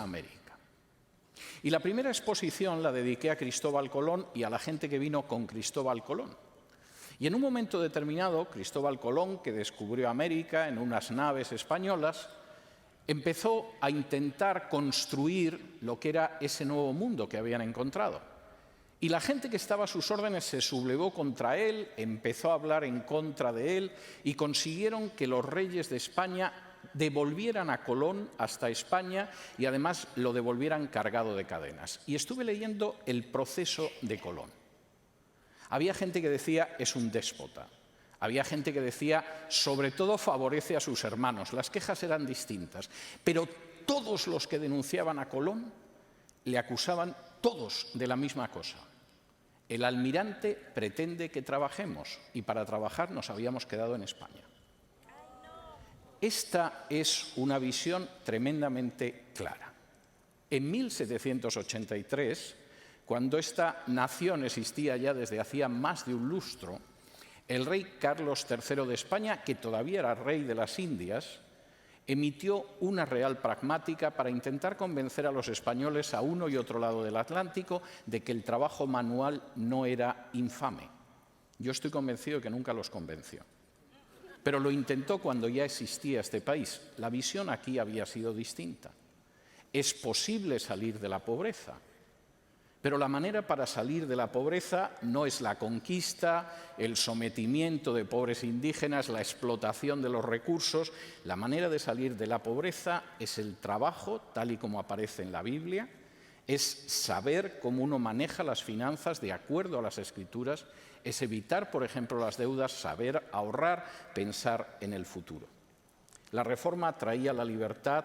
América. Y la primera exposición la dediqué a Cristóbal Colón y a la gente que vino con Cristóbal Colón. Y en un momento determinado, Cristóbal Colón, que descubrió América en unas naves españolas, empezó a intentar construir lo que era ese nuevo mundo que habían encontrado. Y la gente que estaba a sus órdenes se sublevó contra él, empezó a hablar en contra de él y consiguieron que los reyes de España devolvieran a Colón hasta España y además lo devolvieran cargado de cadenas. Y estuve leyendo el proceso de Colón. Había gente que decía, es un déspota. Había gente que decía, sobre todo favorece a sus hermanos. Las quejas eran distintas. Pero todos los que denunciaban a Colón le acusaban todos de la misma cosa. El almirante pretende que trabajemos y para trabajar nos habíamos quedado en España. Esta es una visión tremendamente clara. En 1783, cuando esta nación existía ya desde hacía más de un lustro, el rey Carlos III de España, que todavía era rey de las Indias, emitió una real pragmática para intentar convencer a los españoles a uno y otro lado del Atlántico de que el trabajo manual no era infame. Yo estoy convencido de que nunca los convenció. Pero lo intentó cuando ya existía este país. La visión aquí había sido distinta. Es posible salir de la pobreza. Pero la manera para salir de la pobreza no es la conquista, el sometimiento de pobres indígenas, la explotación de los recursos. La manera de salir de la pobreza es el trabajo, tal y como aparece en la Biblia, es saber cómo uno maneja las finanzas de acuerdo a las Escrituras, es evitar, por ejemplo, las deudas, saber ahorrar, pensar en el futuro. La Reforma traía la libertad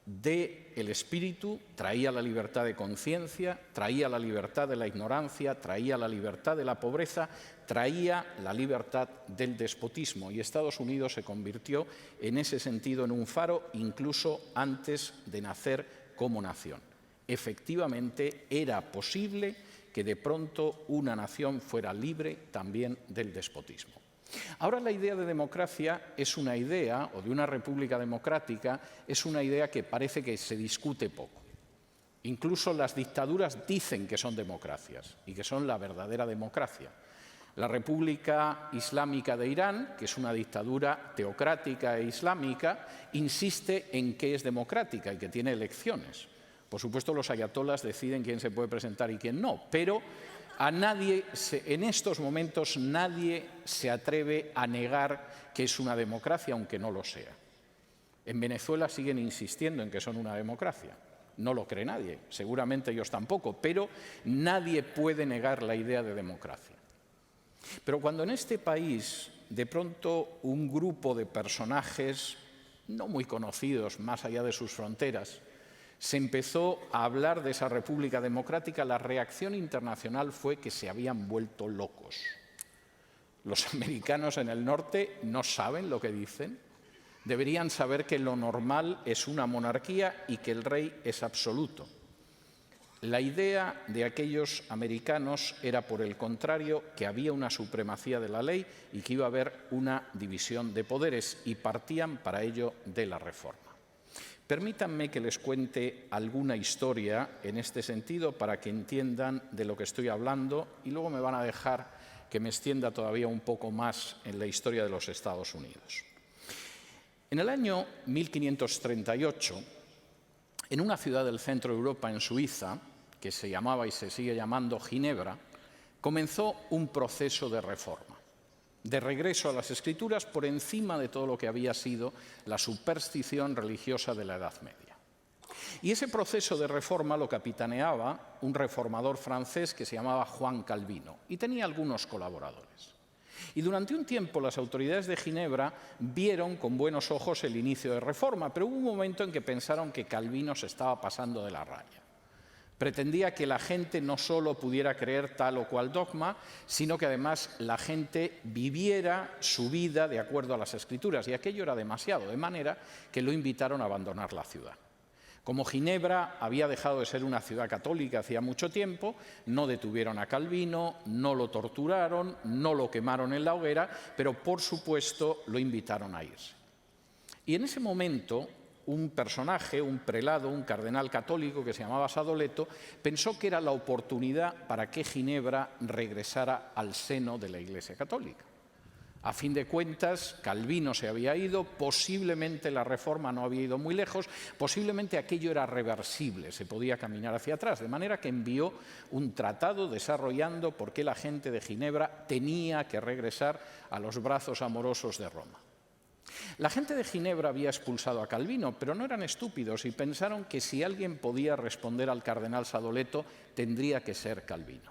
del espíritu, traía la libertad de conciencia, traía la libertad de la ignorancia, traía la libertad de la pobreza, traía la libertad del despotismo. Y Estados Unidos se convirtió en ese sentido en un faro incluso antes de nacer como nación. Efectivamente, era posible que de pronto una nación fuera libre también del despotismo. Ahora la idea de democracia es una idea, o de una república democrática, es una idea que parece que se discute poco. Incluso las dictaduras dicen que son democracias y que son la verdadera democracia. La República Islámica de Irán, que es una dictadura teocrática e islámica, insiste en que es democrática y que tiene elecciones. Por supuesto, los ayatolás deciden quién se puede presentar y quién no, pero en estos momentos nadie se atreve a negar que es una democracia, aunque no lo sea. En Venezuela siguen insistiendo en que son una democracia. No lo cree nadie, seguramente ellos tampoco, pero nadie puede negar la idea de democracia. Pero cuando en este país, de pronto, un grupo de personajes no muy conocidos más allá de sus fronteras, se empezó a hablar de esa república democrática, la reacción internacional fue que se habían vuelto locos. Los americanos en el norte no saben lo que dicen. Deberían saber que lo normal es una monarquía y que el rey es absoluto. La idea de aquellos americanos era, por el contrario, que había una supremacía de la ley y que iba a haber una división de poderes, y partían para ello de la Reforma. Permítanme que les cuente alguna historia en este sentido para que entiendan de lo que estoy hablando, y luego me van a dejar que me extienda todavía un poco más en la historia de los Estados Unidos. En el año 1538, en una ciudad del centro de Europa, en Suiza, que se llamaba y se sigue llamando Ginebra, comenzó un proceso de reforma, de regreso a las Escrituras por encima de todo lo que había sido la superstición religiosa de la Edad Media. Y ese proceso de reforma lo capitaneaba un reformador francés que se llamaba Juan Calvino y tenía algunos colaboradores. Y durante un tiempo las autoridades de Ginebra vieron con buenos ojos el inicio de reforma, pero hubo un momento en que pensaron que Calvino se estaba pasando de la raya. Pretendía que la gente no solo pudiera creer tal o cual dogma, sino que además la gente viviera su vida de acuerdo a las Escrituras, y aquello era demasiado, de manera que lo invitaron a abandonar la ciudad. Como Ginebra había dejado de ser una ciudad católica hacía mucho tiempo, no detuvieron a Calvino, no lo torturaron, no lo quemaron en la hoguera, pero por supuesto lo invitaron a irse. Y en ese momento un personaje, un prelado, un cardenal católico que se llamaba Sadoleto, pensó que era la oportunidad para que Ginebra regresara al seno de la Iglesia Católica. A fin de cuentas, Calvino se había ido, posiblemente la Reforma no había ido muy lejos, posiblemente aquello era reversible, se podía caminar hacia atrás, de manera que envió un tratado desarrollando por qué la gente de Ginebra tenía que regresar a los brazos amorosos de Roma. La gente de Ginebra había expulsado a Calvino, pero no eran estúpidos y pensaron que si alguien podía responder al cardenal Sadoleto, tendría que ser Calvino.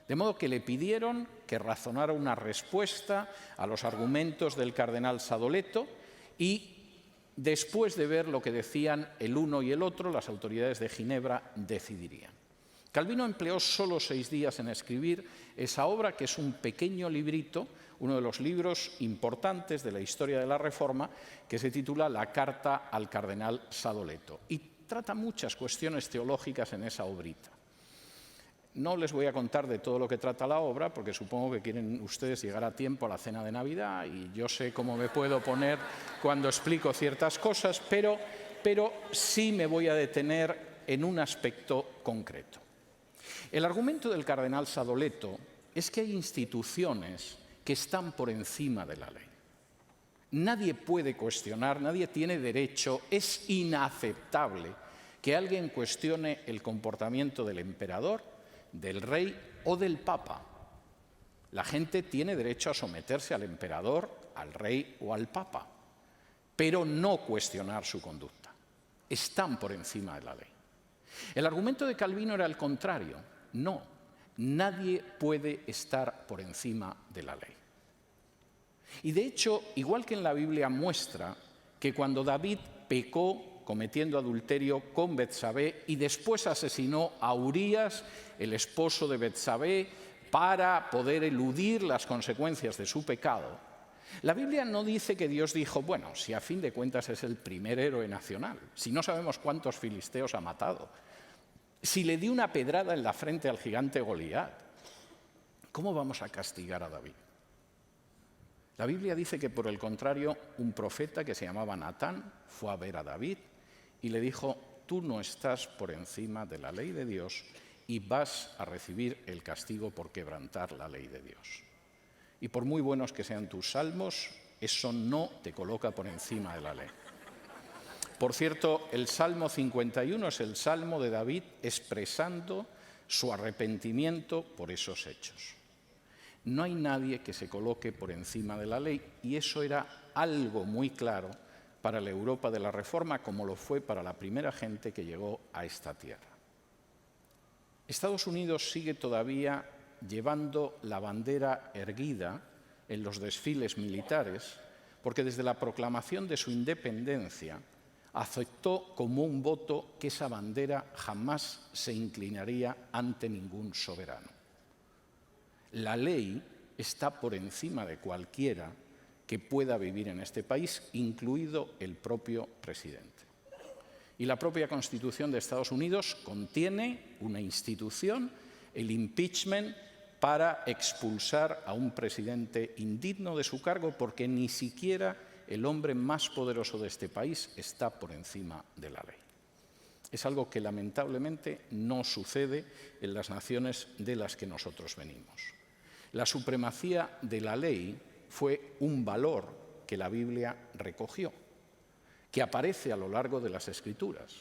De modo que le pidieron que razonara una respuesta a los argumentos del cardenal Sadoleto y, después de ver lo que decían el uno y el otro, las autoridades de Ginebra decidirían. Calvino empleó solo 6 días en escribir esa obra, que es un pequeño librito, uno de los libros importantes de la historia de la Reforma, que se titula La carta al cardenal Sadoleto, y trata muchas cuestiones teológicas en esa obrita. No les voy a contar de todo lo que trata la obra, porque supongo que quieren ustedes llegar a tiempo a la cena de Navidad y yo sé cómo me puedo poner cuando explico ciertas cosas, pero sí me voy a detener en un aspecto concreto. El argumento del cardenal Sadoleto es que hay instituciones que están por encima de la ley. Nadie puede cuestionar, nadie tiene derecho, es inaceptable que alguien cuestione el comportamiento del emperador, del rey o del papa. La gente tiene derecho a someterse al emperador, al rey o al papa, pero no cuestionar su conducta. Están por encima de la ley. El argumento de Calvino era el contrario. No, nadie puede estar por encima de la ley. Y de hecho, igual que en la Biblia muestra que cuando David pecó cometiendo adulterio con Betsabé y después asesinó a Urías, el esposo de Betsabé, para poder eludir las consecuencias de su pecado, la Biblia no dice que Dios dijo, bueno, si a fin de cuentas es el primer héroe nacional, si no sabemos cuántos filisteos ha matado, si le dio una pedrada en la frente al gigante Goliat, ¿cómo vamos a castigar a David? La Biblia dice que, por el contrario, un profeta que se llamaba Natán fue a ver a David y le dijo, tú no estás por encima de la ley de Dios y vas a recibir el castigo por quebrantar la ley de Dios. Y por muy buenos que sean tus salmos, eso no te coloca por encima de la ley. Por cierto, el Salmo 51 es el Salmo de David expresando su arrepentimiento por esos hechos. No hay nadie que se coloque por encima de la ley y eso era algo muy claro para la Europa de la Reforma, como lo fue para la primera gente que llegó a esta tierra. Estados Unidos sigue todavía llevando la bandera erguida en los desfiles militares porque desde la proclamación de su independencia aceptó como un voto que esa bandera jamás se inclinaría ante ningún soberano. La ley está por encima de cualquiera que pueda vivir en este país, incluido el propio presidente. Y la propia Constitución de Estados Unidos contiene una institución, el impeachment, para expulsar a un presidente indigno de su cargo porque ni siquiera el hombre más poderoso de este país está por encima de la ley. Es algo que lamentablemente no sucede en las naciones de las que nosotros venimos. La supremacía de la ley fue un valor que la Biblia recogió, que aparece a lo largo de las Escrituras.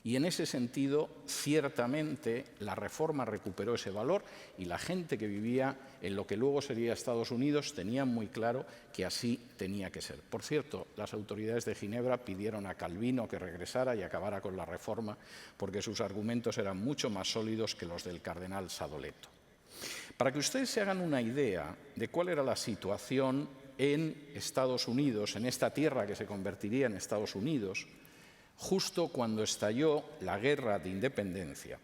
Y en ese sentido, ciertamente, la Reforma recuperó ese valor y la gente que vivía en lo que luego sería Estados Unidos tenía muy claro que así tenía que ser. Por cierto, las autoridades de Ginebra pidieron a Calvino que regresara y acabara con la Reforma porque sus argumentos eran mucho más sólidos que los del cardenal Sadoleto. Para que ustedes se hagan una idea de cuál era la situación en Estados Unidos, en esta tierra que se convertiría en Estados Unidos, justo cuando estalló la Guerra de Independencia,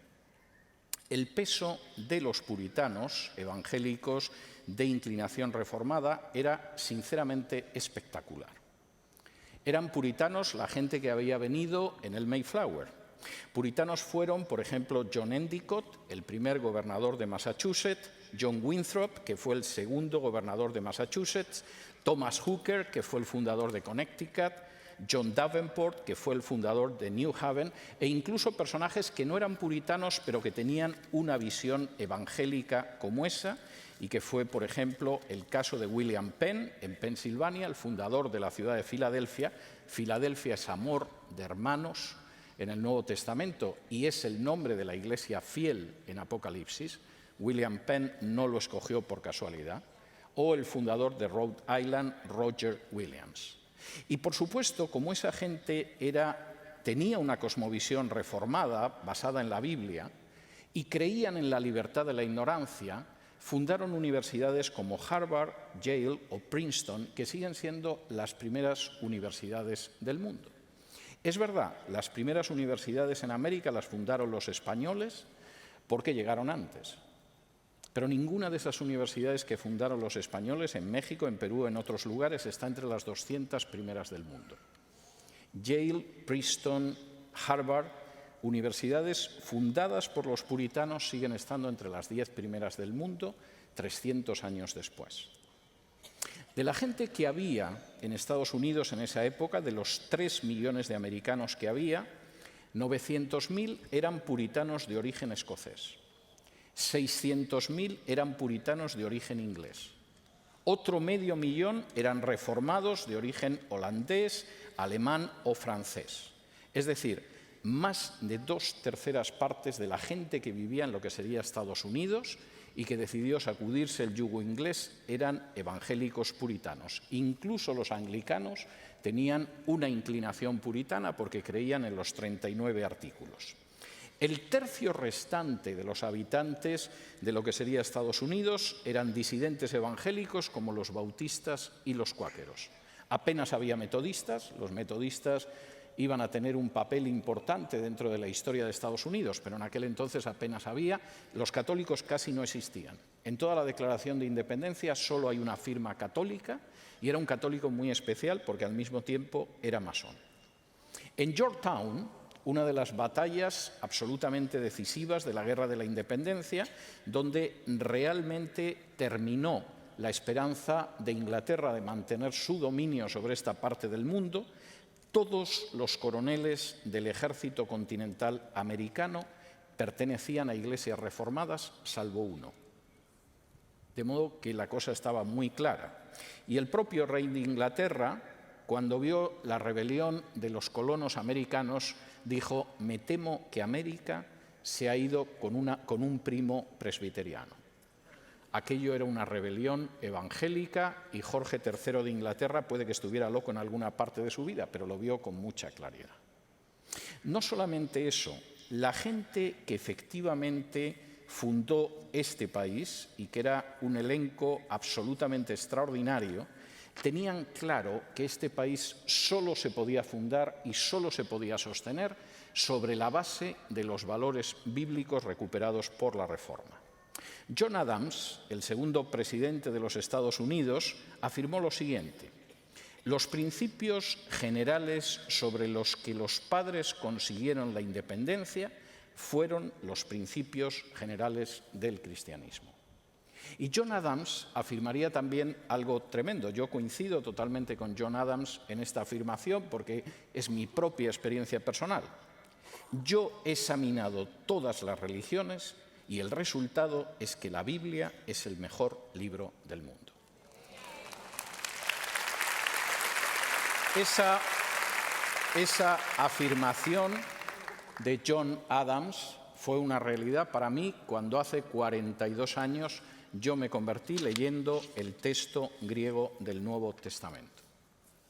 el peso de los puritanos evangélicos de inclinación reformada era sinceramente espectacular. Eran puritanos la gente que había venido en el Mayflower. Puritanos fueron, por ejemplo, John Endicott, el primer gobernador de Massachusetts, John Winthrop, que fue el segundo gobernador de Massachusetts, Thomas Hooker, que fue el fundador de Connecticut, John Davenport, que fue el fundador de New Haven, e incluso personajes que no eran puritanos, pero que tenían una visión evangélica como esa, y que fue, por ejemplo, el caso de William Penn, en Pensilvania, el fundador de la ciudad de Filadelfia. Filadelfia es amor de hermanos en el Nuevo Testamento y es el nombre de la iglesia fiel en Apocalipsis. William Penn no lo escogió por casualidad. O el fundador de Rhode Island, Roger Williams. Y, por supuesto, como esa gente tenía una cosmovisión reformada, basada en la Biblia, y creían en la libertad de la ignorancia, fundaron universidades como Harvard, Yale o Princeton, que siguen siendo las primeras universidades del mundo. Es verdad, las primeras universidades en América las fundaron los españoles porque llegaron antes. Pero ninguna de esas universidades que fundaron los españoles en México, en Perú, en otros lugares, está entre las 200 primeras del mundo. Yale, Princeton, Harvard, universidades fundadas por los puritanos, siguen estando entre las 10 primeras del mundo 300 años después. De la gente que había en Estados Unidos en esa época, de los 3 millones de americanos que había, 900.000 eran puritanos de origen escocés. 600.000 eran puritanos de origen inglés. Otro 500.000 eran reformados de origen holandés, alemán o francés. Es decir, más de 2/3 partes de la gente que vivía en lo que sería Estados Unidos y que decidió sacudirse el yugo inglés eran evangélicos puritanos. Incluso los anglicanos tenían una inclinación puritana porque creían en los 39 artículos. El tercio restante de los habitantes de lo que sería Estados Unidos eran disidentes evangélicos como los bautistas y los cuáqueros. Apenas había metodistas, los metodistas iban a tener un papel importante dentro de la historia de Estados Unidos, pero en aquel entonces apenas había, los católicos casi no existían. En toda la Declaración de Independencia solo hay una firma católica y era un católico muy especial porque al mismo tiempo era masón. En Yorktown, una de las batallas absolutamente decisivas de la Guerra de la Independencia, donde realmente terminó la esperanza de Inglaterra de mantener su dominio sobre esta parte del mundo, todos los coroneles del ejército continental americano pertenecían a iglesias reformadas, salvo uno. De modo que la cosa estaba muy clara. Y el propio rey de Inglaterra, cuando vio la rebelión de los colonos americanos, dijo: me temo que América se ha ido con un primo presbiteriano. Aquello era una rebelión evangélica y Jorge III de Inglaterra puede que estuviera loco en alguna parte de su vida, pero lo vio con mucha claridad. No solamente eso, la gente que efectivamente fundó este país y que era un elenco absolutamente extraordinario, tenían claro que este país solo se podía fundar y solo se podía sostener sobre la base de los valores bíblicos recuperados por la Reforma. John Adams, el segundo presidente de los Estados Unidos, afirmó lo siguiente: los principios generales sobre los que los padres consiguieron la independencia fueron los principios generales del cristianismo. Y John Adams afirmaría también algo tremendo. Yo coincido totalmente con John Adams en esta afirmación porque es mi propia experiencia personal. Yo he examinado todas las religiones y el resultado es que la Biblia es el mejor libro del mundo. Esa afirmación de John Adams fue una realidad para mí cuando hace 42 años yo me convertí leyendo el texto griego del Nuevo Testamento.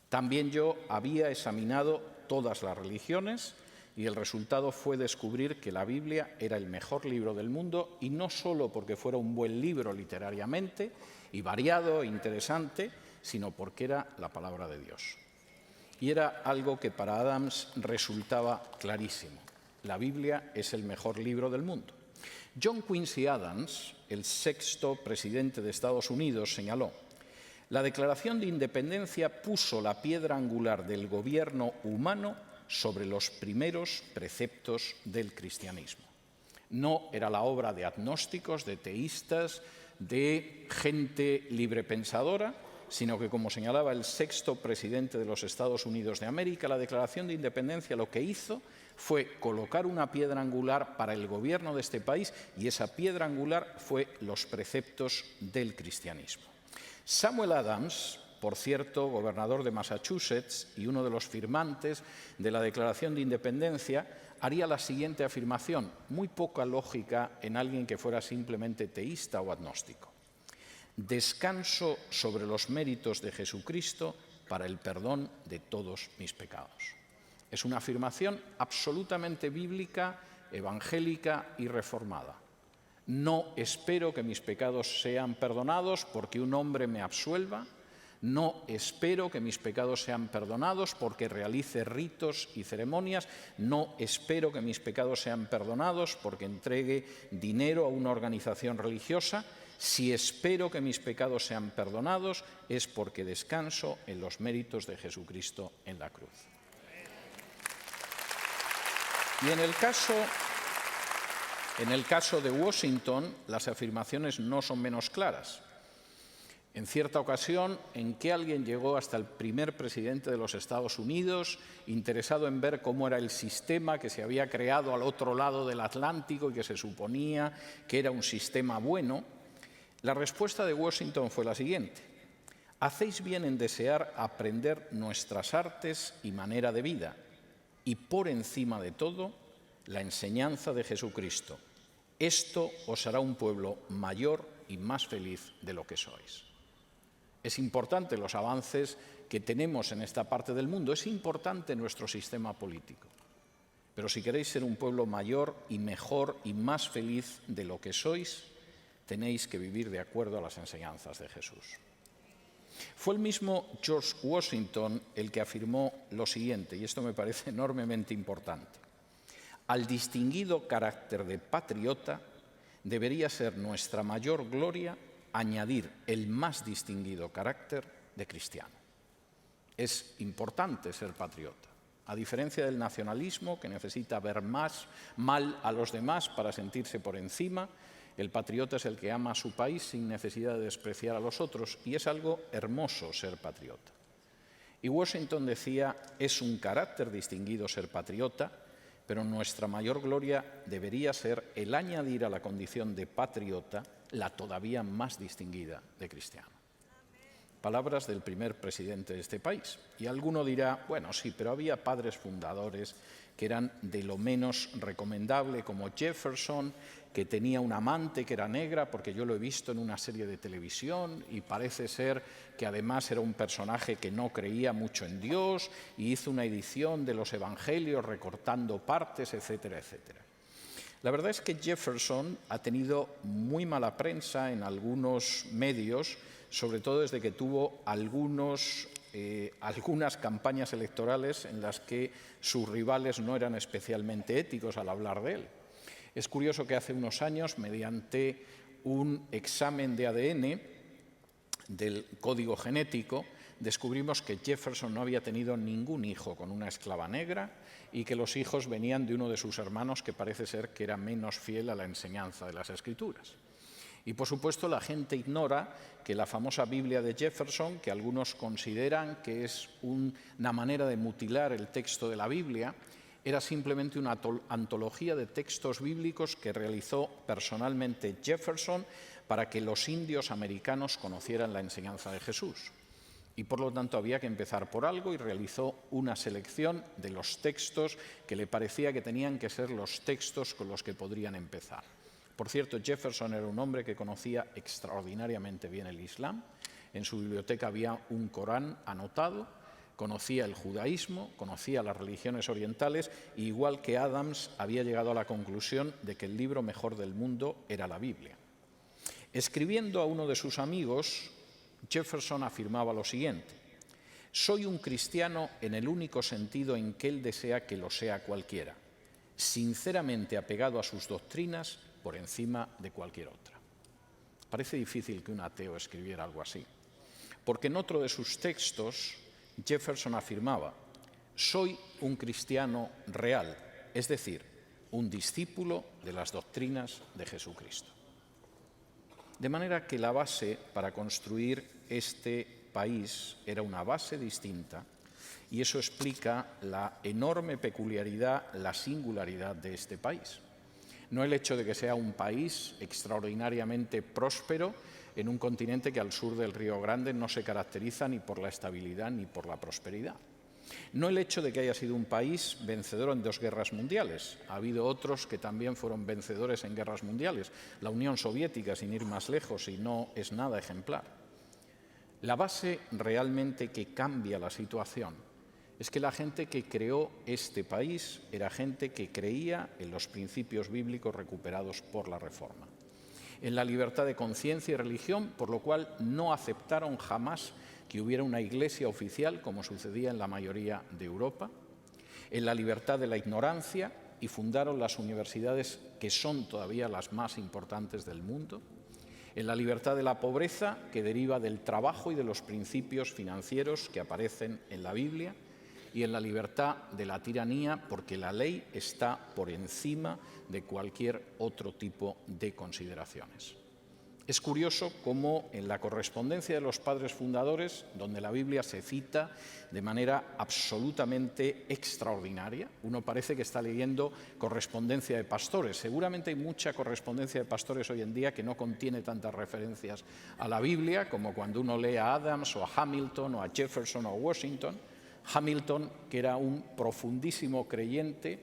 También yo había examinado todas las religiones y el resultado fue descubrir que la Biblia era el mejor libro del mundo, y no solo porque fuera un buen libro literariamente y variado e interesante, sino porque era la palabra de Dios. Y era algo que para Adams resultaba clarísimo: la Biblia es el mejor libro del mundo. John Quincy Adams, el sexto presidente de Estados Unidos, señaló: la Declaración de Independencia puso la piedra angular del gobierno humano sobre los primeros preceptos del cristianismo. No era la obra de agnósticos, de teístas, de gente librepensadora, sino que, como señalaba el sexto presidente de los Estados Unidos de América, la Declaración de Independencia lo que hizo fue colocar una piedra angular para el gobierno de este país, y esa piedra angular fue los preceptos del cristianismo. Samuel Adams, por cierto, gobernador de Massachusetts y uno de los firmantes de la Declaración de Independencia, haría la siguiente afirmación, muy poca lógica en alguien que fuera simplemente teísta o agnóstico: descanso sobre los méritos de Jesucristo para el perdón de todos mis pecados. Es una afirmación absolutamente bíblica, evangélica y reformada. No espero que mis pecados sean perdonados porque un hombre me absuelva. No espero que mis pecados sean perdonados porque realice ritos y ceremonias. No espero que mis pecados sean perdonados porque entregue dinero a una organización religiosa. Si espero que mis pecados sean perdonados es porque descanso en los méritos de Jesucristo en la cruz. Y en el caso de Washington, las afirmaciones no son menos claras. En cierta ocasión, en que alguien llegó hasta el primer presidente de los Estados Unidos, interesado en ver cómo era el sistema que se había creado al otro lado del Atlántico y que se suponía que era un sistema bueno, la respuesta de Washington fue la siguiente: hacéis bien en desear aprender nuestras artes y manera de vida, y por encima de todo, la enseñanza de Jesucristo. Esto os hará un pueblo mayor y más feliz de lo que sois. Es importante los avances que tenemos en esta parte del mundo, es importante nuestro sistema político. Pero si queréis ser un pueblo mayor y mejor y más feliz de lo que sois, tenéis que vivir de acuerdo a las enseñanzas de Jesús. Fue el mismo George Washington el que afirmó lo siguiente, y esto me parece enormemente importante: al distinguido carácter de patriota debería ser nuestra mayor gloria añadir el más distinguido carácter de cristiano. Es importante ser patriota. A diferencia del nacionalismo, que necesita ver mal a los demás para sentirse por encima, el patriota es el que ama a su país sin necesidad de despreciar a los otros, y es algo hermoso ser patriota. Y Washington decía, es un carácter distinguido ser patriota, pero nuestra mayor gloria debería ser el añadir a la condición de patriota la todavía más distinguida de cristiano. Palabras del primer presidente de este país. Y alguno dirá, bueno, sí, pero había padres fundadores que eran de lo menos recomendable, como Jefferson, que tenía una amante que era negra, porque yo lo he visto en una serie de televisión, y parece ser que además era un personaje que no creía mucho en Dios, y hizo una edición de los evangelios recortando partes, etcétera, etcétera. La verdad es que Jefferson ha tenido muy mala prensa en algunos medios, sobre todo desde que tuvo algunas campañas electorales en las que sus rivales no eran especialmente éticos al hablar de él. Es curioso que hace unos años, mediante un examen de ADN del código genético, descubrimos que Jefferson no había tenido ningún hijo con una esclava negra y que los hijos venían de uno de sus hermanos que parece ser que era menos fiel a la enseñanza de las Escrituras. Y, por supuesto, la gente ignora que la famosa Biblia de Jefferson, que algunos consideran que es una manera de mutilar el texto de la Biblia, era simplemente una antología de textos bíblicos que realizó personalmente Jefferson para que los indios americanos conocieran la enseñanza de Jesús. Y por lo tanto había que empezar por algo, y realizó una selección de los textos que le parecía que tenían que ser los textos con los que podrían empezar. Por cierto, Jefferson era un hombre que conocía extraordinariamente bien el Islam. En su biblioteca había un Corán anotado, conocía el judaísmo, conocía las religiones orientales, y igual que Adams había llegado a la conclusión de que el libro mejor del mundo era la Biblia. Escribiendo a uno de sus amigos, Jefferson afirmaba lo siguiente: soy un cristiano en el único sentido en que él desea que lo sea cualquiera, sinceramente apegado a sus doctrinas por encima de cualquier otra. Parece difícil que un ateo escribiera algo así, porque en otro de sus textos Jefferson afirmaba: soy un cristiano real, es decir, un discípulo de las doctrinas de Jesucristo. De manera que la base para construir este país era una base distinta y eso explica la enorme peculiaridad, la singularidad de este país. No el hecho de que sea un país extraordinariamente próspero en un continente que al sur del Río Grande no se caracteriza ni por la estabilidad ni por la prosperidad. No el hecho de que haya sido un país vencedor en 2 guerras mundiales. Ha habido otros que también fueron vencedores en guerras mundiales. La Unión Soviética, sin ir más lejos, y no es nada ejemplar. La base realmente que cambia la situación es que la gente que creó este país era gente que creía en los principios bíblicos recuperados por la Reforma, en la libertad de conciencia y religión, por lo cual no aceptaron jamás que hubiera una iglesia oficial, como sucedía en la mayoría de Europa, en la libertad de la ignorancia y fundaron las universidades que son todavía las más importantes del mundo, en la libertad de la pobreza que deriva del trabajo y de los principios financieros que aparecen en la Biblia, y en la libertad de la tiranía porque la ley está por encima de cualquier otro tipo de consideraciones. Es curioso cómo en la correspondencia de los padres fundadores, donde la Biblia se cita de manera absolutamente extraordinaria, uno parece que está leyendo correspondencia de pastores. Seguramente hay mucha correspondencia de pastores hoy en día que no contiene tantas referencias a la Biblia como cuando uno lee a Adams o a Hamilton o a Jefferson o a Washington. Hamilton, que era un profundísimo creyente,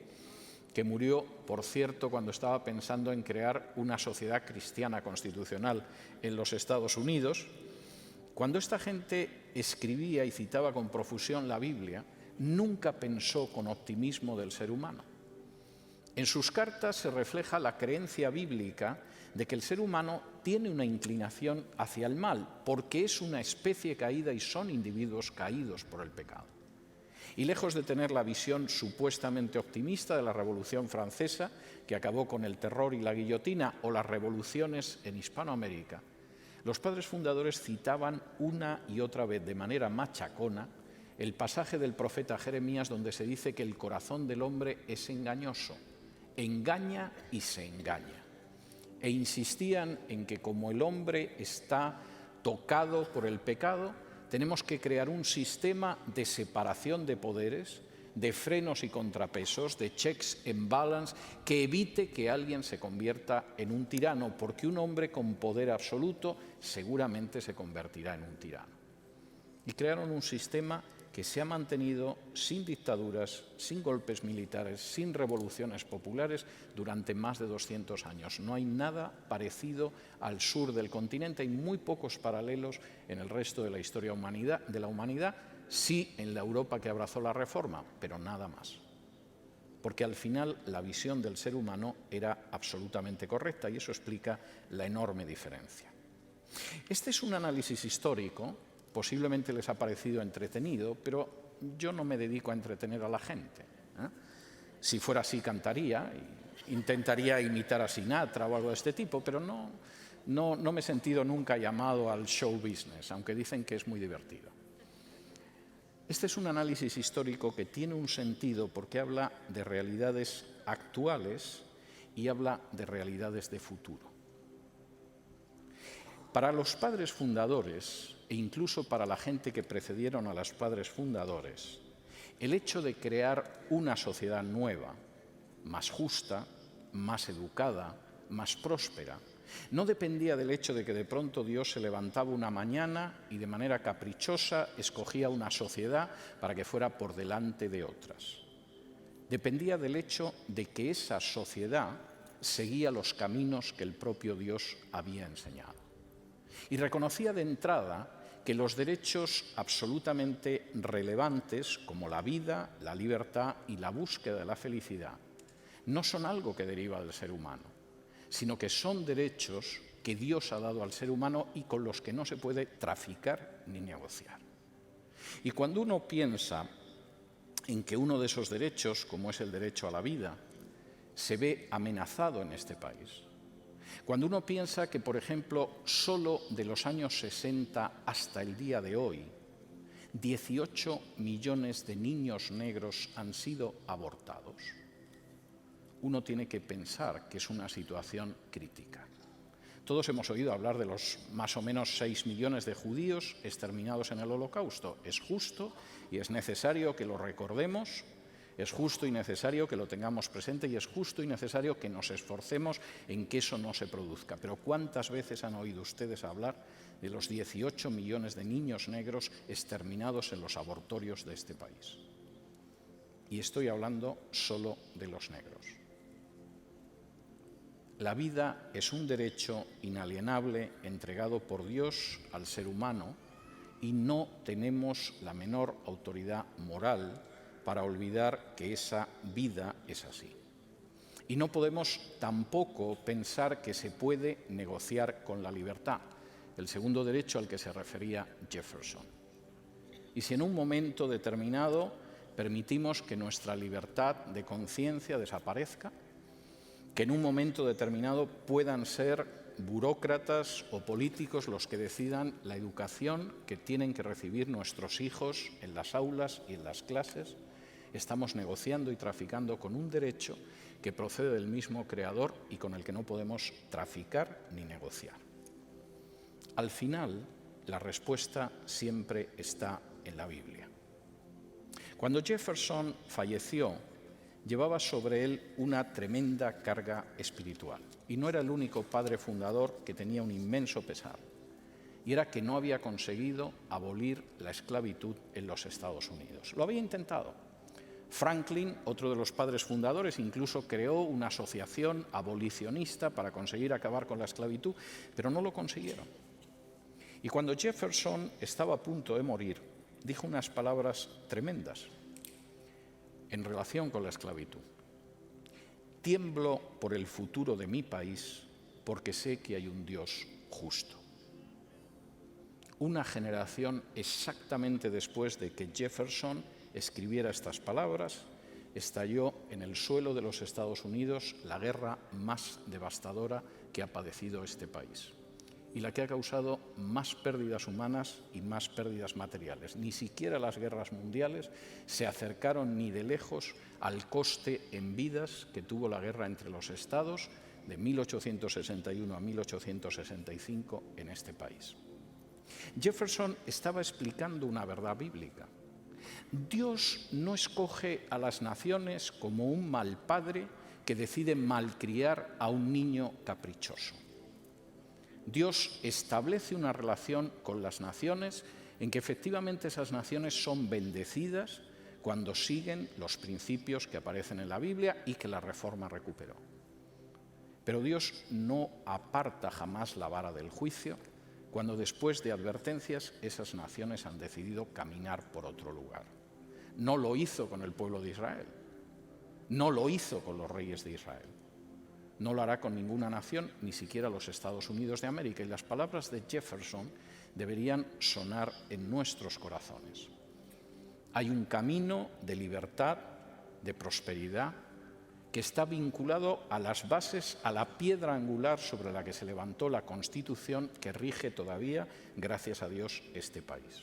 que murió, por cierto, cuando estaba pensando en crear una sociedad cristiana constitucional en los Estados Unidos. Cuando esta gente escribía y citaba con profusión la Biblia, nunca pensó con optimismo del ser humano. En sus cartas se refleja la creencia bíblica de que el ser humano tiene una inclinación hacia el mal, porque es una especie caída y son individuos caídos por el pecado. Y lejos de tener la visión supuestamente optimista de la Revolución Francesa, que acabó con el terror y la guillotina, o las revoluciones en Hispanoamérica, los padres fundadores citaban una y otra vez de manera machacona el pasaje del profeta Jeremías donde se dice que el corazón del hombre es engañoso, engaña y se engaña. E insistían en que como el hombre está tocado por el pecado, tenemos que crear un sistema de separación de poderes, de frenos y contrapesos, de checks and balance, que evite que alguien se convierta en un tirano, porque un hombre con poder absoluto seguramente se convertirá en un tirano. Y crearon un sistema que se ha mantenido sin dictaduras, sin golpes militares, sin revoluciones populares durante más de 200 años. No hay nada parecido al sur del continente, hay muy pocos paralelos en el resto de la historia de la humanidad, sí en la Europa que abrazó la Reforma, pero nada más. Porque al final la visión del ser humano era absolutamente correcta y eso explica la enorme diferencia. Este es un análisis histórico. Posiblemente les ha parecido entretenido, pero yo no me dedico a entretener a la gente. Si fuera así cantaría, intentaría imitar a Sinatra o algo de este tipo, pero no me he sentido nunca llamado al show business, aunque dicen que es muy divertido. Este es un análisis histórico que tiene un sentido porque habla de realidades actuales y habla de realidades de futuro. Para los padres fundadores, e incluso para la gente que precedieron a los padres fundadores, el hecho de crear una sociedad nueva, más justa, más educada, más próspera, no dependía del hecho de que de pronto Dios se levantaba una mañana y de manera caprichosa escogía una sociedad para que fuera por delante de otras. Dependía del hecho de que esa sociedad seguía los caminos que el propio Dios había enseñado. Y reconocía de entrada que los derechos absolutamente relevantes, como la vida, la libertad y la búsqueda de la felicidad, no son algo que deriva del ser humano, sino que son derechos que Dios ha dado al ser humano y con los que no se puede traficar ni negociar. Y cuando uno piensa en que uno de esos derechos, como es el derecho a la vida, se ve amenazado en este país, cuando uno piensa que, por ejemplo, solo de los años 60 hasta el día de hoy, 18 millones de niños negros han sido abortados, uno tiene que pensar que es una situación crítica. Todos hemos oído hablar de los más o menos 6 millones de judíos exterminados en el Holocausto. Es justo y es necesario que lo recordemos, es justo y necesario que lo tengamos presente y es justo y necesario que nos esforcemos en que eso no se produzca. Pero ¿cuántas veces han oído ustedes hablar de los 18 millones de niños negros exterminados en los abortorios de este país? Y estoy hablando solo de los negros. La vida es un derecho inalienable entregado por Dios al ser humano y no tenemos la menor autoridad moral para olvidar que esa vida es así. Y no podemos tampoco pensar que se puede negociar con la libertad, el segundo derecho al que se refería Jefferson. Y si en un momento determinado permitimos que nuestra libertad de conciencia desaparezca, que en un momento determinado puedan ser burócratas o políticos los que decidan la educación que tienen que recibir nuestros hijos en las aulas y en las clases, estamos negociando y traficando con un derecho que procede del mismo Creador y con el que no podemos traficar ni negociar. Al final, la respuesta siempre está en la Biblia. Cuando Jefferson falleció, llevaba sobre él una tremenda carga espiritual. Y no era el único padre fundador que tenía un inmenso pesar. Y era que no había conseguido abolir la esclavitud en los Estados Unidos. Lo había intentado. Franklin, otro de los padres fundadores, incluso creó una asociación abolicionista para conseguir acabar con la esclavitud, pero no lo consiguieron. Y cuando Jefferson estaba a punto de morir, dijo unas palabras tremendas en relación con la esclavitud. Tiemblo por el futuro de mi país porque sé que hay un Dios justo. Una generación exactamente después de que Jefferson escribiera estas palabras, estalló en el suelo de los Estados Unidos la guerra más devastadora que ha padecido este país y la que ha causado más pérdidas humanas y más pérdidas materiales. Ni siquiera las guerras mundiales se acercaron ni de lejos al coste en vidas que tuvo la guerra entre los estados de 1861 a 1865 en este país. Jefferson estaba explicando una verdad bíblica. Dios no escoge a las naciones como un mal padre que decide malcriar a un niño caprichoso. Dios establece una relación con las naciones en que efectivamente esas naciones son bendecidas cuando siguen los principios que aparecen en la Biblia y que la Reforma recuperó. Pero Dios no aparta jamás la vara del juicio cuando después de advertencias esas naciones han decidido caminar por otro lugar. No lo hizo con el pueblo de Israel, no lo hizo con los reyes de Israel. No lo hará con ninguna nación, ni siquiera los Estados Unidos de América. Y las palabras de Jefferson deberían sonar en nuestros corazones. Hay un camino de libertad, de prosperidad, que está vinculado a las bases, a la piedra angular sobre la que se levantó la Constitución que rige todavía, gracias a Dios, este país.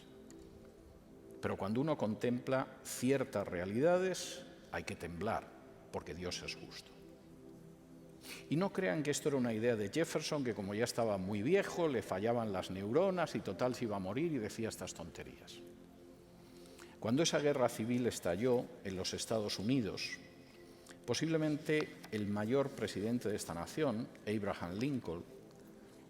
Pero cuando uno contempla ciertas realidades, hay que temblar, porque Dios es justo. Y no crean que esto era una idea de Jefferson, que como ya estaba muy viejo, le fallaban las neuronas y total se iba a morir y decía estas tonterías. Cuando esa guerra civil estalló en los Estados Unidos, posiblemente el mayor presidente de esta nación, Abraham Lincoln,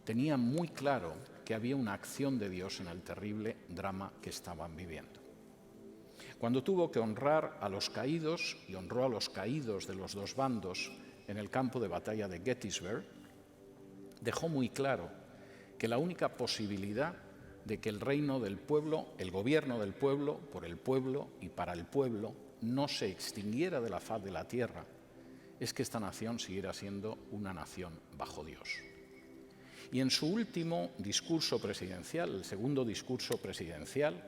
tenía muy claro que había una acción de Dios en el terrible drama que estaban viviendo. Cuando tuvo que honrar a los caídos, y honró a los caídos de los dos bandos en el campo de batalla de Gettysburg, dejó muy claro que la única posibilidad de que el reino del pueblo, el gobierno del pueblo, por el pueblo y para el pueblo, no se extinguiera de la faz de la tierra, es que esta nación siguiera siendo una nación bajo Dios. Y en su último discurso presidencial, el segundo discurso presidencial,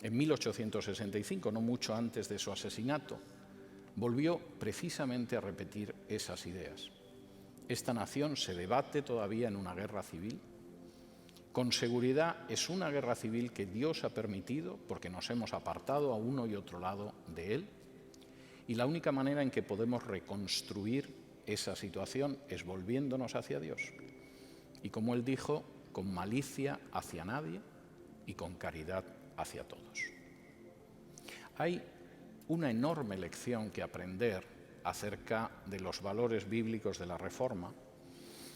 en 1865, no mucho antes de su asesinato, volvió precisamente a repetir esas ideas. Esta nación se debate todavía en una guerra civil. Con seguridad es una guerra civil que Dios ha permitido porque nos hemos apartado a uno y otro lado de Él. Y la única manera en que podemos reconstruir esa situación es volviéndonos hacia Dios. y, como él dijo, con malicia hacia nadie y con caridad hacia todos. Hay una enorme lección que aprender acerca de los valores bíblicos de la Reforma.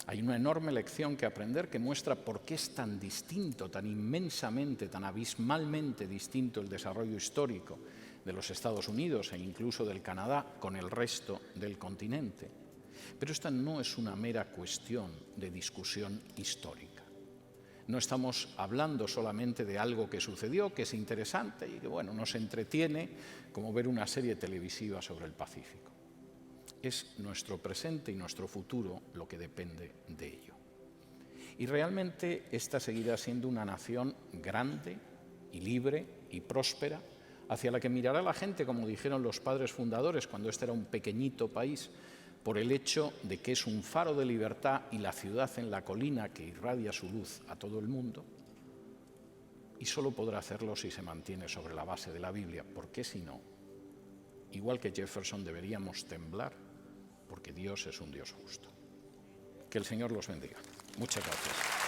Hay una enorme lección que aprender que muestra por qué es tan distinto, tan inmensamente, tan abismalmente distinto el desarrollo histórico de los Estados Unidos e incluso del Canadá con el resto del continente. Pero esta no es una mera cuestión de discusión histórica. No estamos hablando solamente de algo que sucedió, que es interesante y que, bueno, nos entretiene como ver una serie televisiva sobre el Pacífico. Es nuestro presente y nuestro futuro lo que depende de ello. Y realmente esta seguirá siendo una nación grande y libre y próspera, hacia la que mirará la gente, como dijeron los padres fundadores cuando este era un pequeñito país, por el hecho de que es un faro de libertad y la ciudad en la colina que irradia su luz a todo el mundo, y solo podrá hacerlo si se mantiene sobre la base de la Biblia, porque si no, igual que Jefferson, deberíamos temblar, porque Dios es un Dios justo. Que el Señor los bendiga. Muchas gracias.